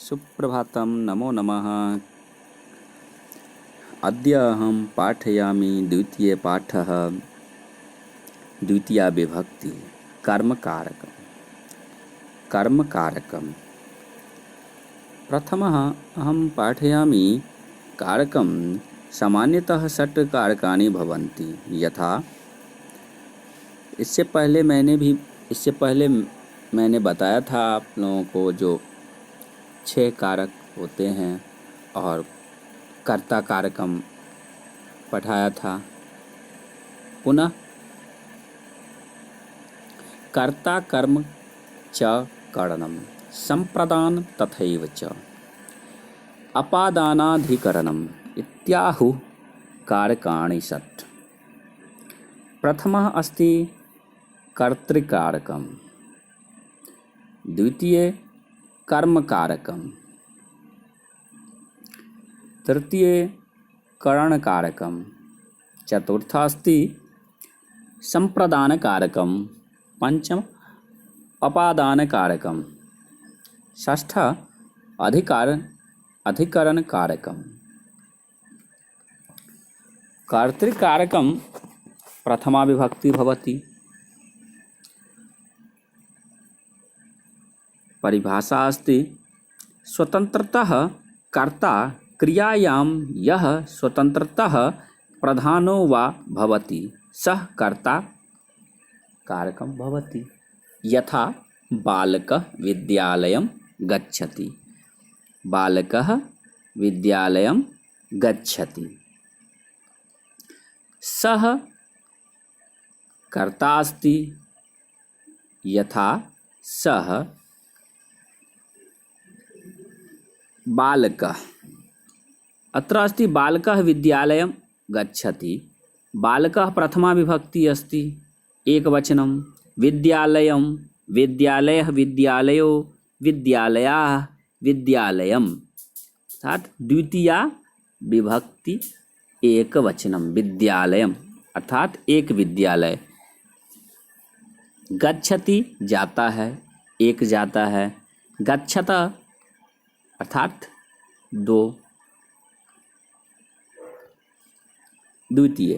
सुप्रभातं, नमो नमः। अद्य अहं पाठयामि द्वितीयपाठः द्वितीया विभक्ति कर्मकारकम्। कर्मकारकम् प्रथमः अहं पाठयामि कारकं सामान्यतः 6 कारकानि भवन्ति। यथा इससे पहले मैंने बताया था आप लोगों को जो 6 कारक होते हैं और कर्ता कारकम पढ़ाया था। पुनः कर्ता कर्म च करणम संप्रदान तथैव च अपादानाधिकरणम इत्याहुः कारकाणि 6। प्रथमः अस्ति कर्तृकारकम्, द्वितीय कर्मकारकम्, तृतीय करणकारकम्, चतुर्थ अस्ति संप्रदानकारकम्, पंचम अपादानकारकम्, षष्ठ अधिकरणकारकम्। कर्तृकारकं प्रथमा विभक्ति भवति। परिभाषा अस्ति स्वतन्त्रतः कर्ता क्रियायां यः स्वतन्त्रतः प्रधानो वा भवति सः कर्ता कारकं भवति। यथा बालकः विद्यालयं गच्छति। बालकः विद्यालयं गच्छति, सः कर्ता अस्ति। यथा सः बालकः, अत्र अस्ति बालकः विद्यालयं गच्छति। बालकः प्रथमा विभक्ति अस्ति, एकवचनं। विद्यालयं विद्यालयः विद्यालयो विद्यालयाः विद्यालयम्, अर्थात द्वितीया विभक्ति एकवचनं विद्यालयम्, अर्थात एक विद्यालय। गच्छति जाता है, एक जाता है। गच्छत अर्थात 2, द्वितीय।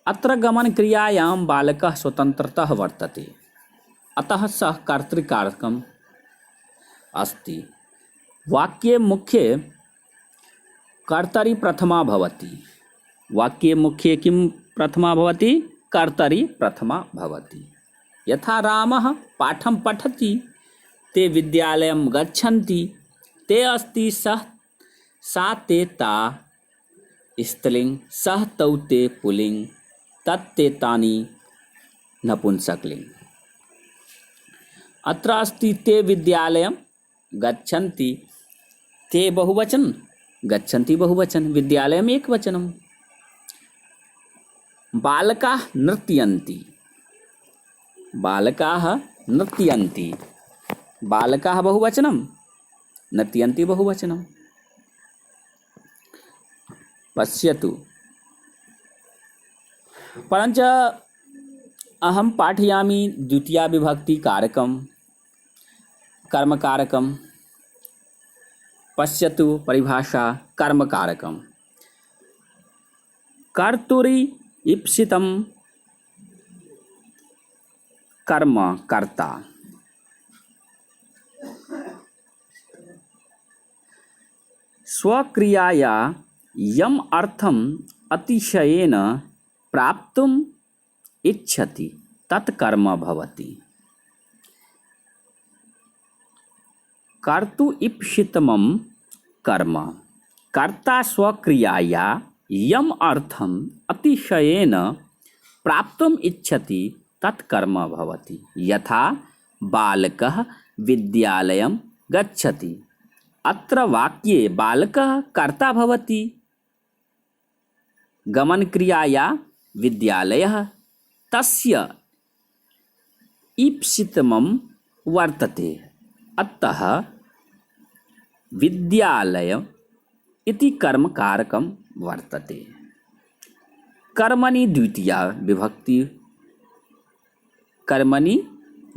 अत्र गमन क्रियायां बालकः स्वतन्त्रतः वर्तते, अतः सः कर्तृकारकम् अस्ति। वाक्ये मुख्ये कर्तरि प्रथमा भवति। वाक्ये मुख्ये किं प्रथमा भवति? कर्तरि प्रथमा भवति। यथा रामः पाठं पठति, ते विद्यालयं गच्छन्ति। ते अस्ति सः सा ते ता स्त्रीलिंग, सः तौ ते पुल्लिंग, तत्ते तानि नपुंसकलिंग। अत्र अस्ति ते विद्यालयं गच्छन्ति, ते बहुवचन, गच्छन्ति बहुवचन, विद्यालयम् एकवचनम्। बालकाः नृत्यन्ति, बालकाः नृत्यन्ति, बालकाः बहुवचनं, नृत्यन्ति बहुवचनं। पश्यतु, परञ्च अहं पाठयामि द्वितीया विभक्ति कारकं कर्मकारकं। पश्यतु परिभाषा कर्मकारकं कर्तुरि ईप्सितं कर्म कर्ता। स्वक्रियाया यम अर्थम अतिशयेन प्राप्तुम इच्छति तत् कर्म भवति। कर्तु ईप्सितमं कर्म कर्ता स्वक्रियाया यम अर्थम अतिशयेन प्राप्तुम इच्छति तत् कर्म भवति। यथा बालकः विद्यालयं गच्छति। अत्र वाक्ये बालकः कर्ता भवति। गमन क्रियाया विद्यालयः तस्य ईप्सितमं वर्तते, अतः विद्यालय इति कर्मकारकं वर्तते। कर्मणि द्वितीया विभक्ति, कर्मणि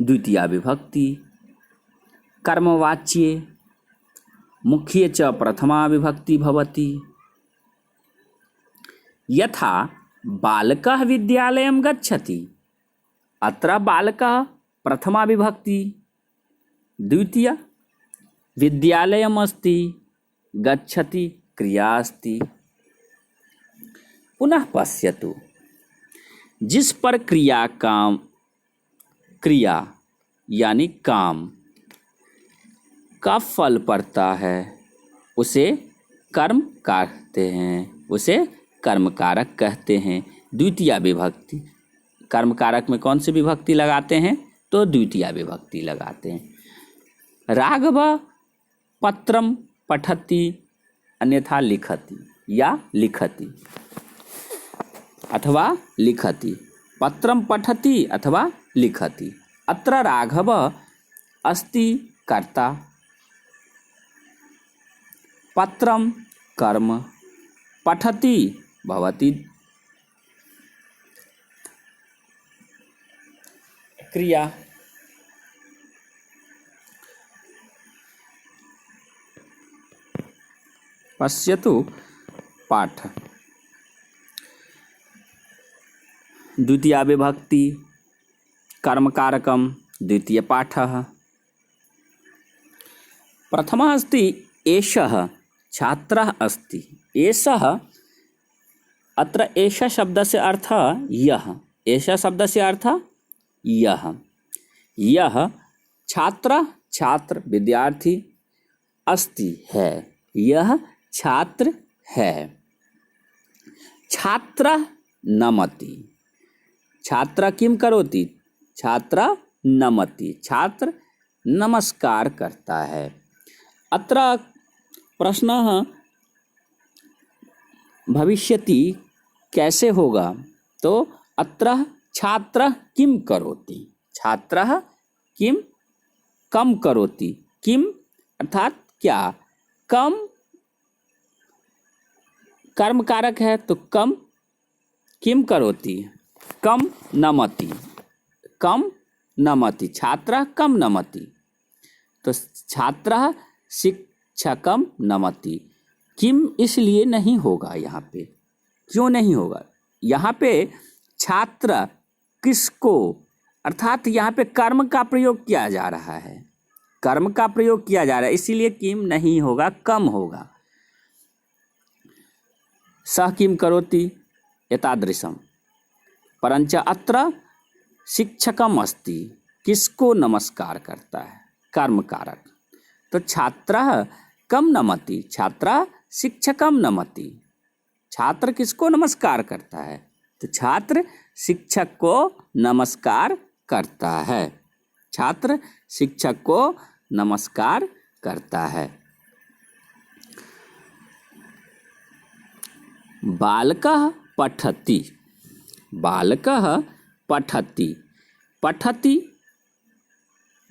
द्वितीया विभक्ति कर्मवाच्ये मुख्ये च प्रथमा विभक्ति भवति। यथा बालकः विद्यालयं गच्छति, अत्र बालकः प्रथमा विभक्ति, द्वितीया विद्यालयम् अस्ति, गच्छति क्रिया अस्ति। पुनः पश्यतु, जिस पर क्रिया यानी काम का फल पड़ता है उसे कर्म कहते हैं, उसे कर्म कारक कहते हैं। द्वितीया विभक्ति, कर्म कारक में कौन सी विभक्ति लगाते हैं? तो द्वितीया विभक्ति लगाते हैं। राघव पत्रम पठति अन्यथा लिखति या लिखति अथवा लिखति, पत्रम पठति अथवा लिखति। अत्र राघव अस्ति कर्ता, पत्रम कर्म, पठति भवति क्रिया। पश्यतु पाठ, द्वितीया विभक्ति कर्मकारकं द्वितीय पाठः। प्रथमः अस्ति एषः छात्रः अस्ति। एषः, अत्र एषः शब्दस्य अर्थः यः, एषः शब्दस्य अर्थः यः। यः छात्रः, छात्र विद्यार्थी, अस्ति है, यह छात्र है। छात्रः नमति, छात्र किं करोति? छात्र नमति, छात्र नमस्कार करता है। अत्र प्रश्नः भविष्यति कैसे होगा? तो अत्र छात्रः किं करोति, छात्रः किं कम करोति, किम अर्थात क्या, कम कर्म कारक है तो कम किम करोति, कम नमति, कम नमति, छात्रः कम नमति, तो छात्रः शिक्षकम नमति। किम इसलिए नहीं होगा यहाँ पे, क्यों नहीं होगा? यहाँ पे छात्र किसको, अर्थात यहाँ पे कर्म का प्रयोग किया जा रहा है, कर्म का प्रयोग किया जा रहा है, इसीलिए किम नहीं होगा, कम होगा। सः किम करोति एतादृशम, परंच अत्र शिक्षकम अस्ति, किसको नमस्कार करता है, कर्म कारक। तो छात्रः कम नमति, छात्र शिक्षकम नमति, छात्र किसको नमस्कार करता है? तो छात्र शिक्षक को नमस्कार करता है, छात्र शिक्षक को नमस्कार करता है। बालकः पठति, बालकः पठति, पठति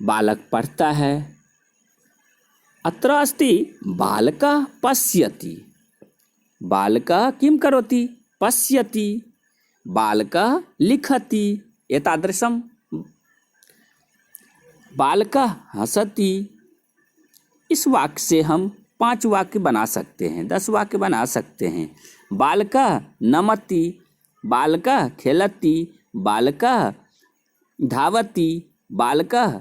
बालक पढ़ता है। अत्र अस्ति बालकः पश्यति, बालकः किं करोति, पश्यति, बालकः लिखति, एतादृशं। बालकः हसति, इस वाक्य से हम 5 वाक्य बना सकते हैं, 10 वाक्य बना सकते हैं। बालकः नमति, बालकः खेलति, बालकः धावति, बालकः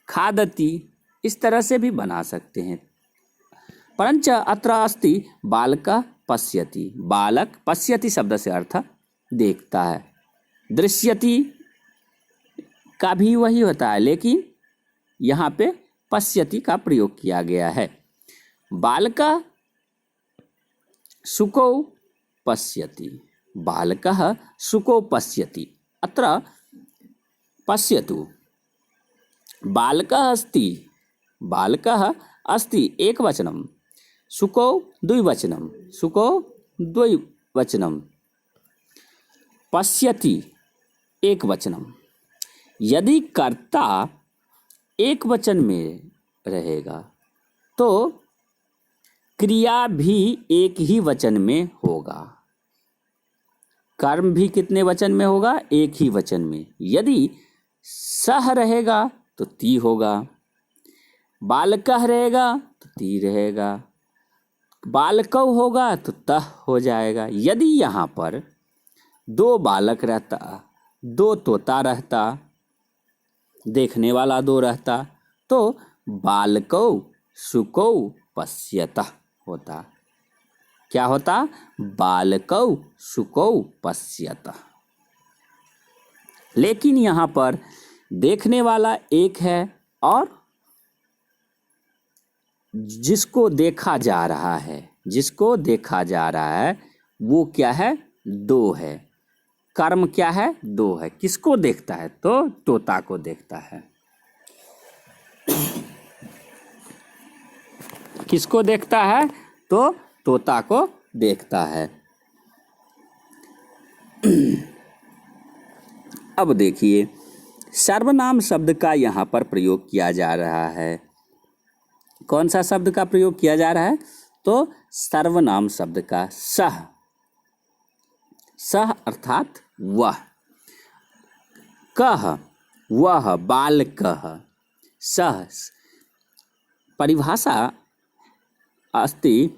खादति, इस तरह से भी बना सकते हैं। परंच अत्र अस्ति बालकः पश्यति, बालक पश्यति शब्द से अर्थ देखता है, दृश्यति का भी वही होता है, लेकिन यहाँ पे पश्यति का प्रयोग किया गया है। बालकः शुकौ पश्यति, बालकः शुकौ पश्यति। अत्र पश्यतु, बालकः अस्ति, बालकः अस्ति एकवचनं, शुकौ द्विवचनं, शुकौ द्विवचनं, पश्यति एकवचनं। यदि कर्ता एक वचन में रहेगा तो क्रिया भी एक ही वचन में होगा, कर्म भी कितने वचन में होगा? एक ही वचन में। यदि सह रहेगा तो ती होगा, बालकः रहेगा ती रहेगा। बालकौ होगा तो तह हो जाएगा। यदि यहाँ पर दो बालक रहता, दो तोता रहता, देखने वाला दो रहता, तो बालकौ शुकौ पश्यतः होता। क्या होता? बालकौ शुकौ पश्यतः। लेकिन यहाँ पर देखने वाला एक है और जिसको देखा जा रहा है, जिसको देखा जा रहा है वो क्या है? दो है। कर्म क्या है? दो है। किसको देखता है? तो तोता को देखता है। किसको देखता है? तो तोता को देखता है। अब देखिए, सर्वनाम शब्द का यहाँ पर प्रयोग किया जा रहा है। कौन सा शब्द का प्रयोग किया जा रहा है? तो सर्वनाम शब्द का सह। सह अर्थात वह। कह वह, बालकः। सह परिभाषा अस्ति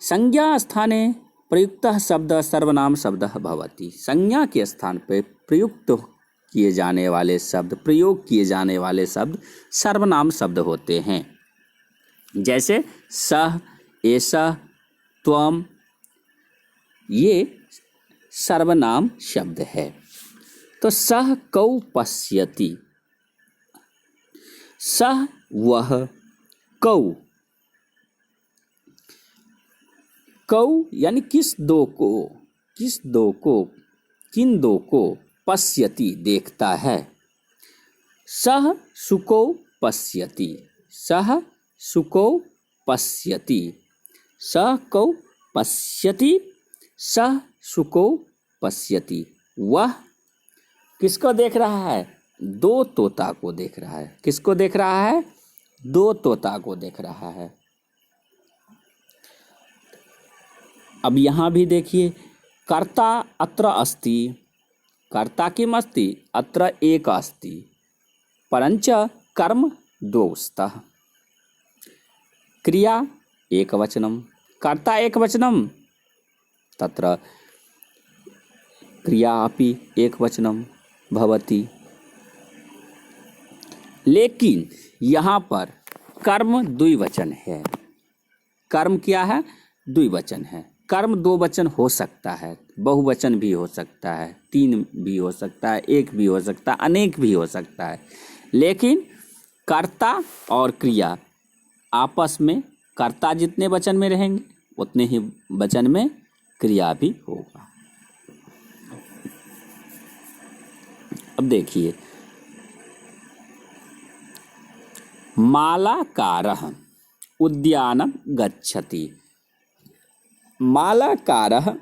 संज्ञा स्थाने प्रयुक्तः शब्द सर्वनाम शब्दः भवति। संज्ञा के स्थान पर प्रयुक्त किए जाने वाले शब्द, प्रयोग किए जाने वाले शब्द सर्वनाम शब्द होते हैं। जैसे सह, एषः, त्वं, ये सर्वनाम शब्द है। तो सह कौ पश्यति, सह वह, कौ, कौ यानी किस दो को, किस दो को, किन दो को, पश्यति देखता है। सह शुकौ पश्यति, सह शुकौ पश्यति, सह कौ पश्यति, सह शुकौ पश्यति। वह किसको देख रहा है? दो तोता को देख रहा है। किसको देख रहा है? दो तोता को देख रहा है। अब यहाँ भी देखिए, कर्ता अत्र अस्ति, कर्ता किम अस्ति? अत्र एक अस्ति, परंच कर्म द्वौ स्तः। क्रिया एकवचनम, कर्ता एकवचनम, तत्र क्रिया अपि एकवचनम भवति। लेकिन यहाँ पर कर्म द्विवचन है। कर्म क्या है? द्विवचन है। कर्म दो वचन हो सकता है, बहुवचन भी हो सकता है, तीन भी हो सकता है, एक भी हो सकता है, अनेक भी हो सकता है। लेकिन कर्ता और क्रिया आपस में, कर्ता जितने वचन में रहेंगे उतने ही वचन में क्रिया भी होगा। अब देखिए, मालाकारः उद्यानं गच्छति, मालाकारः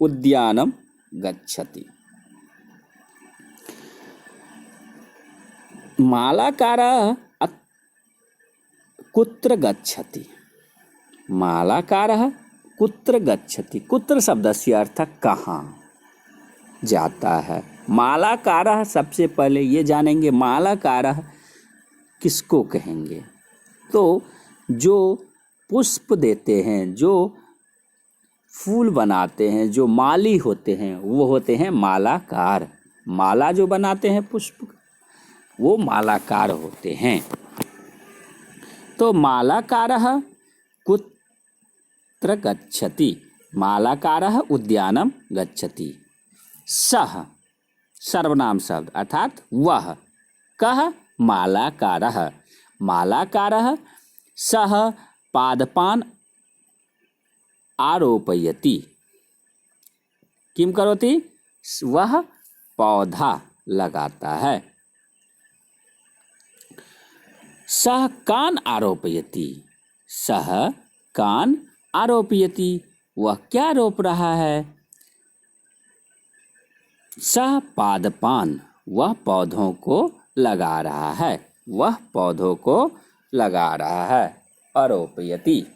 उद्यानं गच्छति। मालाकारः कुत्र गच्छति, मालाकारः कुत्र गच्छति। कुत्र शब्दस्य अर्थ कहाँ जाता है। मालाकारः सबसे पहले ये जानेंगे, मालाकारः किसको कहेंगे? तो जो पुष्प देते हैं, जो फूल बनाते हैं, जो माली होते हैं, वो होते हैं मालाकार। माला जो बनाते हैं पुष्प, वो मालाकार होते हैं। तो मालाकारः कुत्र गच्छति, मालाकारः उद्यानं गच्छति। सः सर्वनाम शब्द अर्थात वह। कः? मालाकारः, मालाकारः सः पादपान् आरोपयति। किम करोति? वह पौधा लगाता है। सः कान आरोपयति, सः कान आरोपयति, वह क्या रोप रहा है? सः पादपान, वह पौधों को लगा रहा है, वह पौधों को लगा रहा है। आरोपयति।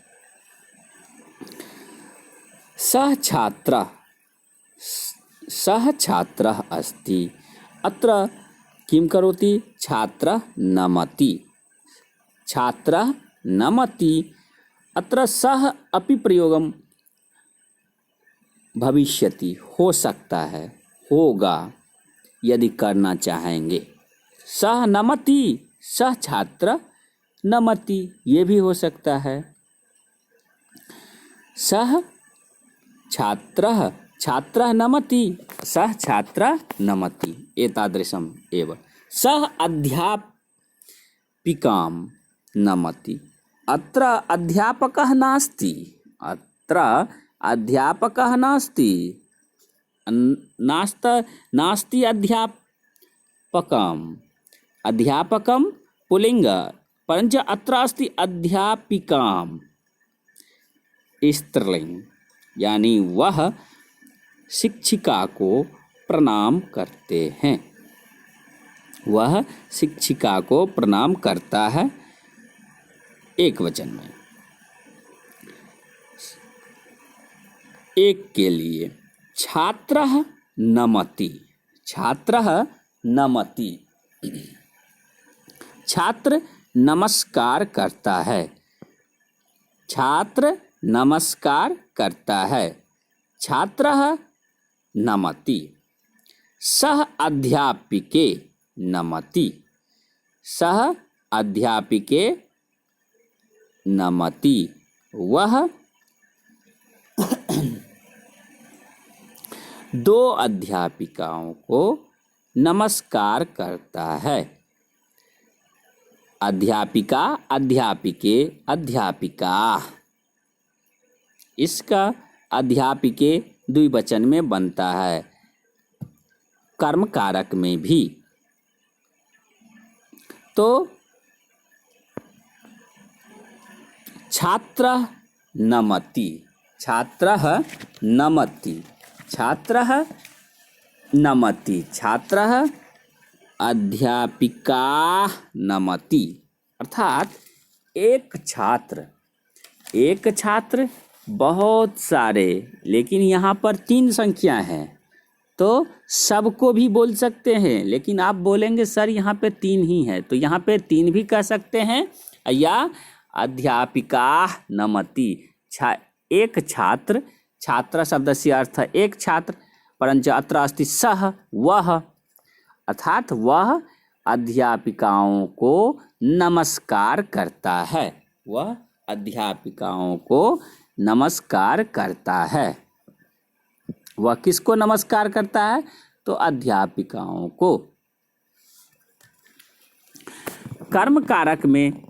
सः छात्रः, सः छात्रः अस्ति, अत्र किं करोति? छात्रः नमति, छात्रः नमति अत्र सः अपि प्रयोगम भविष्यति, हो सकता है, होगा यदि करना चाहेंगे। सः नमति, सः छात्र नमति, ये भी हो सकता है। सः छात्रः छात्रः नमति, सः छात्रः नमति, एतादृशम् एव। सः अध्यापिकां नमति, अत्र अध्यापकः नास्ति, अत्र अध्यापकः नास्ति, नास्ति अध्यापकम्, अध्यापकं पुल्लिंग, परञ्च अत्र अस्ति अध्यापिकां स्त्रीलिंग, यानी वह शिक्षिका को प्रणाम करते हैं, वह शिक्षिका को प्रणाम करता है, एक वचन में। एक के लिए छात्रः नमति, छात्रः नमति, छात्र नमस्कार करता है, छात्र नमस्कार करता है, छात्रः नमति। सः अध्यापिके नमति, सः अध्यापिके नमति, वह दो अध्यापिकाओं को नमस्कार करता है। अध्यापिका, अध्यापिके, अध्यापिका, इसका अध्यापिके द्विवचन में बनता है, कर्म कारक में भी। तो छात्रः नमति, छात्रः नमति, छात्रः नमति, छात्रः अध्यापिका नमति, अर्थात एक छात्र बहुत सारे, लेकिन यहाँ पर 3 संख्या हैं, तो सबको भी बोल सकते हैं, लेकिन आप बोलेंगे सर यहाँ पे 3 ही है, तो यहाँ पे 3 भी कह सकते हैं, या अध्यापिका नमति, एक छात्र, छात्र शब्दस्य अर्थ एक छात्र, परंच अत्र अस्ति सः, वह, अर्थात वह अध्यापिकाओं को नमस्कार करता है, वह अध्यापिकाओं को नमस्कार करता है। वह किसको नमस्कार करता है? तो अध्यापिकाओं को। कर्म कारक में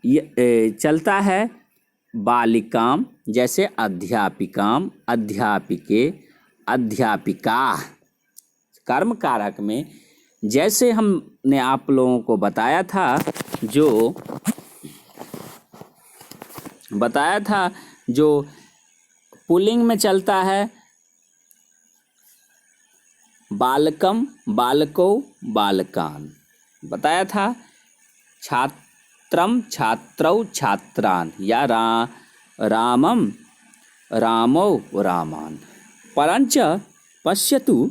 चलता है बालिकाम, जैसे अध्यापिकाम, अध्यापिके, अध्यापिका। कर्म कारक में जैसे हमने आप लोगों को बताया था, जो पुल्लिंग में चलता है बालकम, बालको, बालकान, बताया था। छात्रम, छात्रौ, छात्रान, या रामम, रामौ, रामान। परंच पश्यतु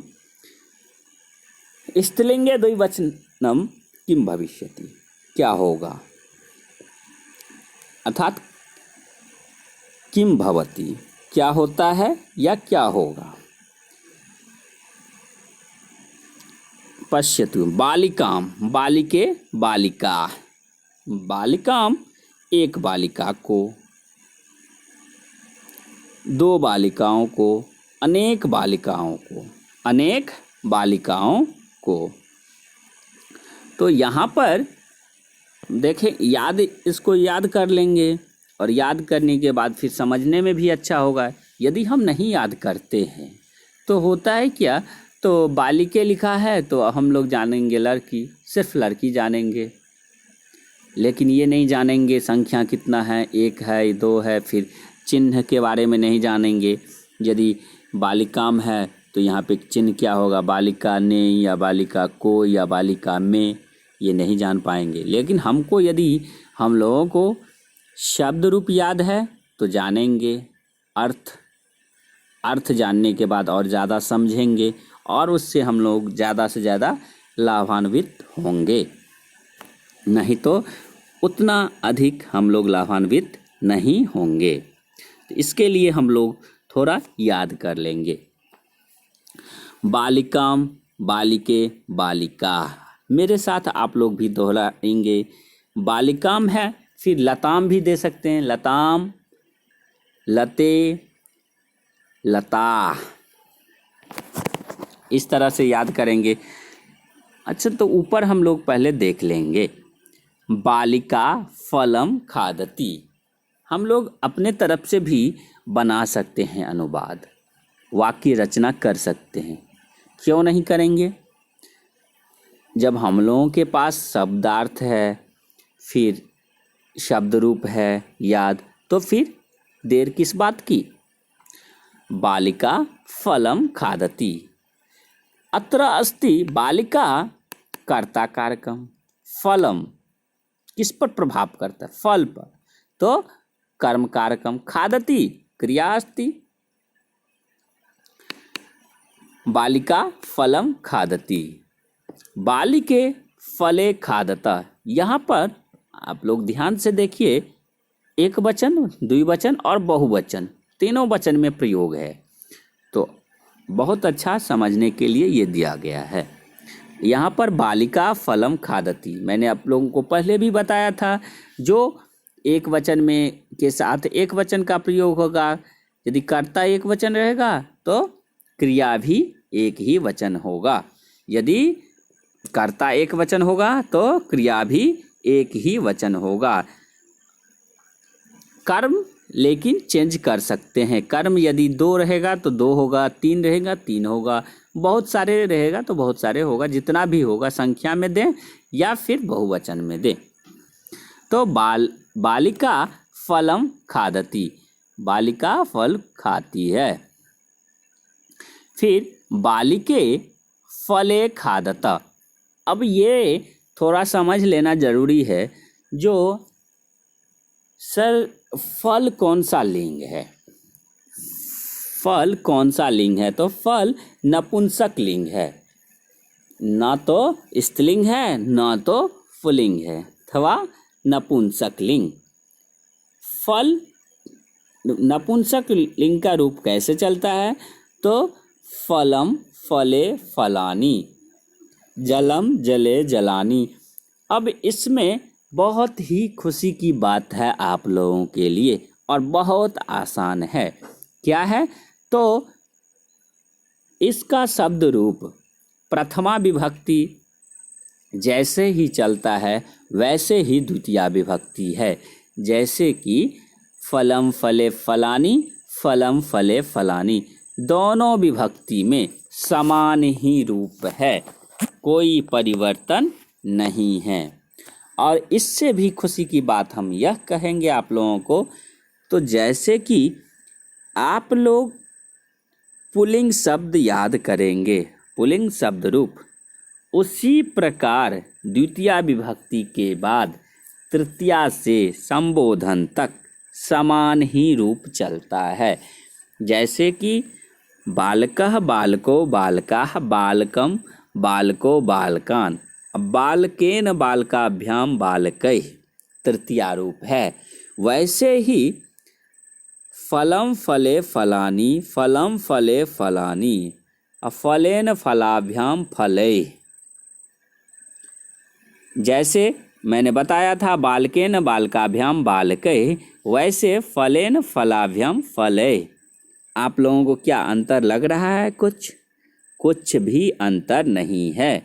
स्त्रीलिंगे द्विवचनम किम भविष्यति, क्या होगा, अर्थात किम भवति, क्या होता है या क्या होगा। पश्यतु बालिकाम, बालिके, बालिका, बालिकाम एक बालिका को, दो बालिकाओं को, अनेक बालिकाओं को, अनेक बालिकाओं को। तो यहाँ पर देखें, इसको याद कर लेंगे, और याद करने के बाद फिर समझने में भी अच्छा होगा। यदि हम नहीं याद करते हैं तो होता है क्या, तो बालिके लिखा है तो हम लोग जानेंगे लड़की, सिर्फ लड़की जानेंगे, लेकिन ये नहीं जानेंगे संख्या कितना है, 1 है, 2 है, फिर चिन्ह के बारे में नहीं जानेंगे। यदि बालिकाम है तो यहाँ पे चिन्ह क्या होगा, बालिका ने या बालिका को या बालिका में, ये नहीं जान पाएंगे। लेकिन हमको, यदि हम लोगों को शब्द रूप याद है तो जानेंगे, अर्थ जानने के बाद और ज़्यादा समझेंगे, और उससे हम लोग ज़्यादा से ज़्यादा लाभान्वित होंगे। नहीं तो उतना अधिक हम लोग लाभान्वित नहीं होंगे। तो इसके लिए हम लोग थोड़ा याद कर लेंगे। बालिकाम, बालिके, बालिका। मेरे साथ आप लोग भी दोहराएंगे। बालिकाम है, फिर लताम भी दे सकते हैं, लताम, लते, लता, इस तरह से याद करेंगे। अच्छा, तो ऊपर हम लोग पहले देख लेंगे। बालिका फलम खादती, हम लोग अपने तरफ से भी बना सकते हैं अनुवाद, वाक्य रचना कर सकते हैं। क्यों नहीं करेंगे? जब हम लोगों के पास शब्दार्थ है, फिर शब्द रूप है याद, तो फिर देर किस बात की। बालिका फलम खादती, अत्र अस्ति बालिका कर्ता कारकम, फलम किस पर प्रभाव करता है? फल पर, तो कर्म कारकम, खादती क्रिया अस्ति। बालिका फलम खादती, बालिके फले खादता। यहाँ पर आप लोग ध्यान से देखिए, एक वचन, द्विवचन और बहुवचन तीनों वचन में प्रयोग है। तो बहुत अच्छा समझने के लिए ये दिया गया है। यहाँ पर बालिका फलम खादती, मैंने आप लोगों को पहले भी बताया था, जो एक वचन में के साथ एक वचन का प्रयोग होगा। यदि कर्ता एक वचन रहेगा तो क्रिया भी एक ही वचन होगा। यदि कर्ता एक वचन होगा तो क्रिया भी एक ही वचन होगा। कर्म लेकिन चेंज कर सकते हैं। कर्म यदि 2 रहेगा तो 2 होगा, 3 रहेगा 3 होगा, बहुत सारे रहेगा तो बहुत सारे होगा, जितना भी होगा संख्या में दें या फिर बहुवचन में दें। तो बालिका फलम खादती, बालिका फल खाती है। फिर बालिके फले खादता। अब ये थोड़ा समझ लेना जरूरी है, जो सर फल कौन सा लिंग है? फल कौन सा लिंग है? तो फल नपुंसक लिंग है, ना तो स्त्रीलिंग है ना तो पुल्लिंग है, अथवा नपुंसक लिंग। फल नपुंसक लिंग का रूप कैसे चलता है? तो फलम फले फलानी, जलम जले जलानी। अब इसमें बहुत ही खुशी की बात है आप लोगों के लिए, और बहुत आसान है। क्या है? तो इसका शब्द रूप प्रथमा विभक्ति जैसे ही चलता है वैसे ही द्वितीया विभक्ति है। जैसे कि फलम फले फलानी, फलम फले फलानी, दोनों विभक्ति में समान ही रूप है, कोई परिवर्तन नहीं है। और इससे भी खुशी की बात हम यह कहेंगे आप लोगों को, तो जैसे कि आप लोग पुल्लिंग शब्द याद करेंगे, पुल्लिंग शब्द रूप, उसी प्रकार द्वितीया विभक्ति के बाद तृतीया से संबोधन तक समान ही रूप चलता है। जैसे कि बालकः बालको बालकाः, बालकम बालको बालकान, बालकेन बालकाभ्याम बालकैः तृतीया रूप है। वैसे ही फलम फले फलानी, फलम फले फलानी, फलेन फलाभ्याम फलैः। जैसे मैंने बताया था बालकेन बालकाभ्याम बालकैः, वैसे फलेन फलाभ्याम फलैः। आप लोगों को क्या अंतर लग रहा है? कुछ भी अंतर नहीं है,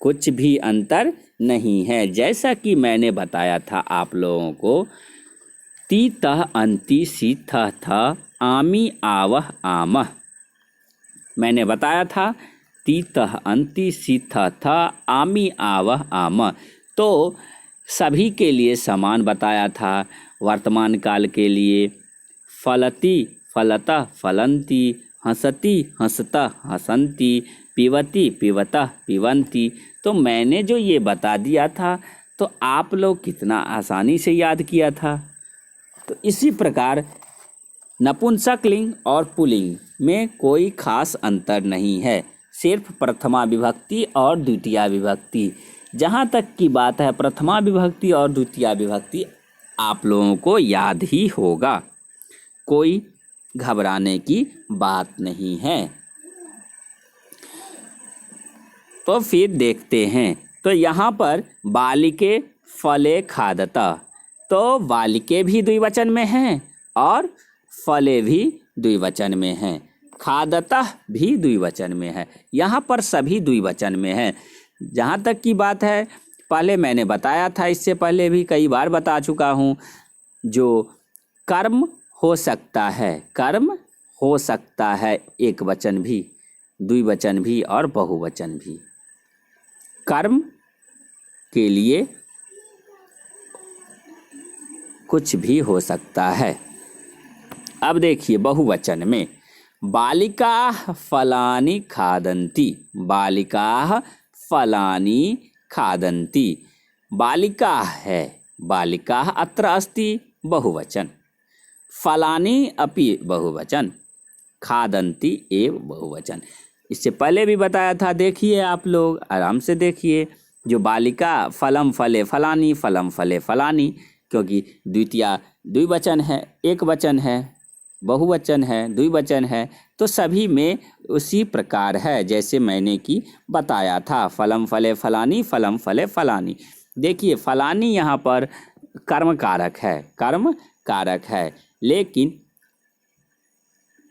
कुछ भी अंतर नहीं है। जैसा कि मैंने बताया था आप लोगों को, ती तह अंति सी थह थ आमी आवह आमह। मैंने बताया था ती तह अंति सी थह थ आमी आवह आमह। तो सभी के लिए समान बताया था। वर्तमान काल के लिए फलती फलतः फलंती, हंसती हंसतः हंसंती, पिबती पिबतः पिबंती। तो मैंने जो ये बता दिया था तो आप लोग कितना आसानी से याद किया था। तो इसी प्रकार नपुंसक लिंग और पुल्लिंग में कोई खास अंतर नहीं है, सिर्फ प्रथमा विभक्ति और द्वितीया विभक्ति। जहाँ तक की बात है प्रथमा विभक्ति और द्वितीया विभक्ति आप लोगों को याद ही होगा, कोई घबराने की बात नहीं है। तो फिर देखते हैं, तो यहाँ पर बालिके फले खादता, तो बालिके भी द्विवचन में हैं और फले भी द्विवचन में हैं, खादता भी द्विवचन में है, यहाँ पर सभी द्विवचन में है। जहाँ तक की बात है, पहले मैंने बताया था, इससे पहले भी कई बार बता चुका हूँ, जो कर्म हो सकता है, कर्म हो सकता है एक वचन भी, द्विवचन भी और बहुवचन भी। कर्म के लिए कुछ भी हो सकता है। अब देखिए बहुवचन में, बालिका फलानि खादन्ति, बालिका फलानि खादन्ति, बालिका है, बालिका अत्र अस्ति बहुवचन, फलानि अपि बहुवचन, खादन्ति एव बहुवचन। इससे पहले भी बताया था, देखिए आप लोग आराम से देखिए, जो बालिका फलम फले फलानी, फलम फले फलानी, क्योंकि द्वितीया द्विवचन है, एक वचन है, बहुवचन है, द्विवचन है, तो सभी में उसी प्रकार है जैसे मैंने कि बताया था, फलम फले फलानी, फलम फले फलानी। देखिए फलानी यहाँ पर कर्म कारक है, कर्म कारक है, लेकिन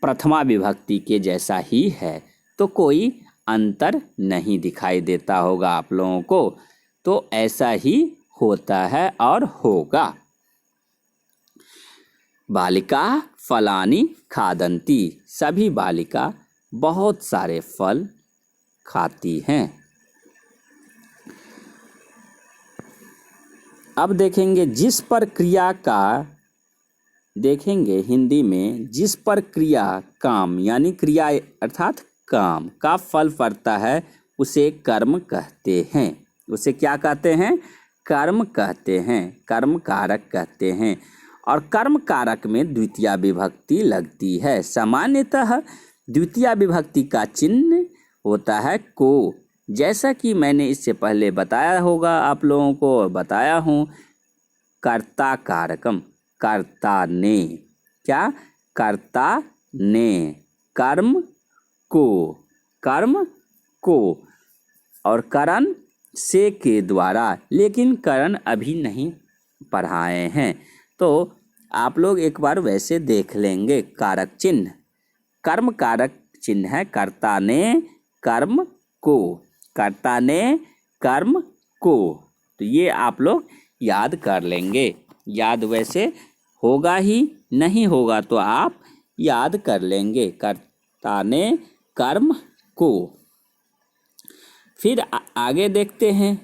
प्रथमा विभक्ति के जैसा ही है, तो कोई अंतर नहीं दिखाई देता होगा आप लोगों को, तो ऐसा ही होता है और होगा। बालिका फलानि खादन्ति, सभी बालिका बहुत सारे फल खाती हैं। अब देखेंगे जिस पर क्रिया का, देखेंगे हिंदी में जिस पर क्रिया काम यानी क्रिया अर्थात काम का फल पड़ता है उसे कर्म कहते हैं। उसे क्या कहते हैं? कर्म कहते हैं, कर्म कारक कहते हैं। और कर्म कारक में द्वितीया विभक्ति लगती है। सामान्यतः द्वितीया विभक्ति का चिन्ह होता है को, जैसा कि मैंने इससे पहले बताया होगा, आप लोगों को बताया हूँ, कर्ता कारकम, कर्ता ने, क्या? कर्ता ने, कर्म को, कर्म को, और करण से के द्वारा, लेकिन करण अभी नहीं पढ़ाए हैं, तो आप लोग एक बार वैसे देख लेंगे। कारक चिन्ह, कर्म कारक चिन्ह है, कर्ता ने कर्म को, कर्ता ने कर्म को, तो ये आप लोग याद कर लेंगे। याद वैसे होगा ही, नहीं होगा तो आप याद कर लेंगे, कर्ता ने कर्म को। फिर आगे देखते हैं,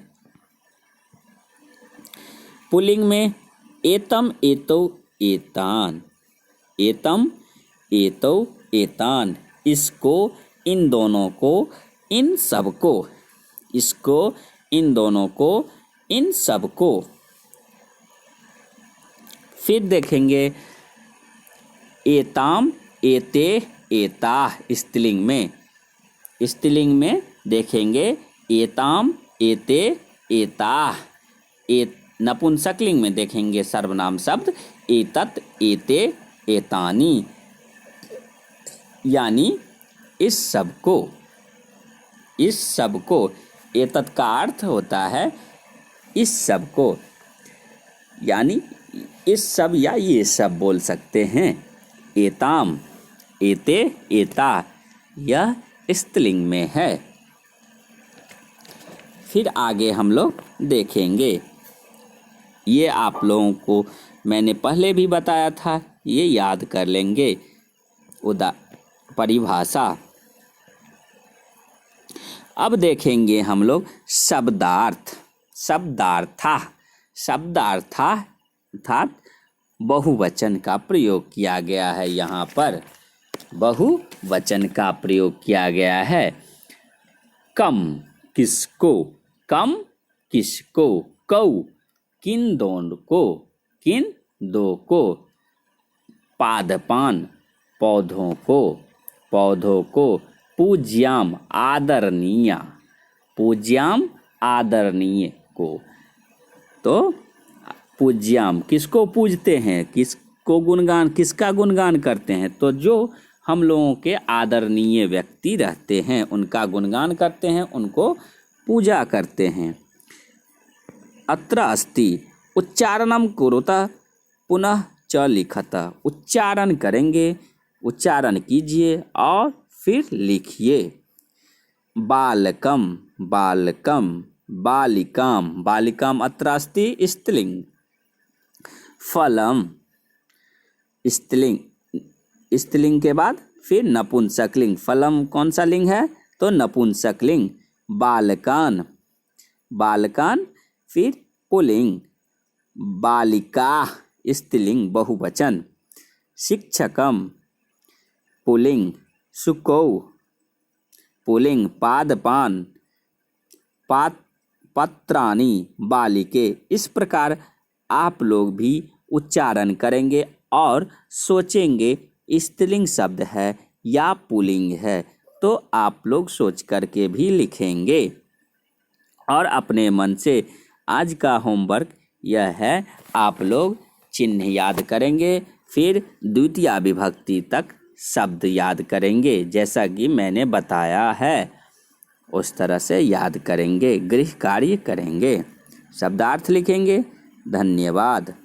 पुल्लिंग में एतम एतौ एतान, एतम एतौ एतान, इसको, इन दोनों को, इन सब को, इसको, इन दोनों को, इन सब को। फिर देखेंगे एताम एते एताह, स्त्रीलिंग में, स्त्रीलिंग में देखेंगे एताम एते एताह। नपुंसकलिंग में देखेंगे सर्वनाम शब्द एतत एते एतानी, यानी इस सब को, इस सब को। एतत का अर्थ होता है इस सब को, यानी इस सब या ये सब बोल सकते हैं। एताम एते एता, यह स्त्रीलिंग में है। फिर आगे हम लोग देखेंगे, ये आप लोगों को मैंने पहले भी बताया था, ये याद कर लेंगे। परिभाषा। अब देखेंगे हम लोग शब्दार्थ, शब्दार्था, शब्दार्था अर्थात बहुवचन का प्रयोग किया गया है। यहाँ पर बहुवचन का प्रयोग किया गया है। कम किसको, कम किसको, कौ किन दोनों को, किन दो को, पादपान पौधों को, पौधों को, पूज्याम आदरणीय, पूज्याम आदरणीय को। तो पूज्याम, किसको पूजते हैं, किसको गुणगान, किसका गुणगान करते हैं, तो जो हम लोगों के आदरणीय व्यक्ति रहते हैं उनका गुणगान करते हैं, उनको पूजा करते हैं। अत्र अस्ति उच्चारणम कुरुता पुनः च लिखता, उच्चारण करेंगे, उच्चारण कीजिए और फिर लिखिए। बालकम, बालकम, बालिकाम, बालिकाम अत्र अस्ति स्त्रीलिंग। फलम, स्त्रीलिंग, स्त्रीलिंग के बाद फिर नपुंसकलिंग। फलम कौन सा लिंग है, तो नपुंसकलिंग। बालकान, बालकान फिर पुल्लिंग। बालिका स्त्रीलिंग बहुवचन। शिक्षकम पुल्लिंग। सुकौ पुल्लिंग। पादपान पत्राणि बालिके। इस प्रकार आप लोग भी उच्चारण करेंगे और सोचेंगे स्त्रीलिंग शब्द है या पुल्लिंग है, तो आप लोग सोच करके भी लिखेंगे। और अपने मन से आज का होमवर्क यह है, आप लोग चिन्ह याद करेंगे, फिर द्वितीय विभक्ति तक शब्द याद करेंगे, जैसा कि मैंने बताया है उस तरह से याद करेंगे, गृह कार्य करेंगे, शब्दार्थ लिखेंगे। धन्यवाद।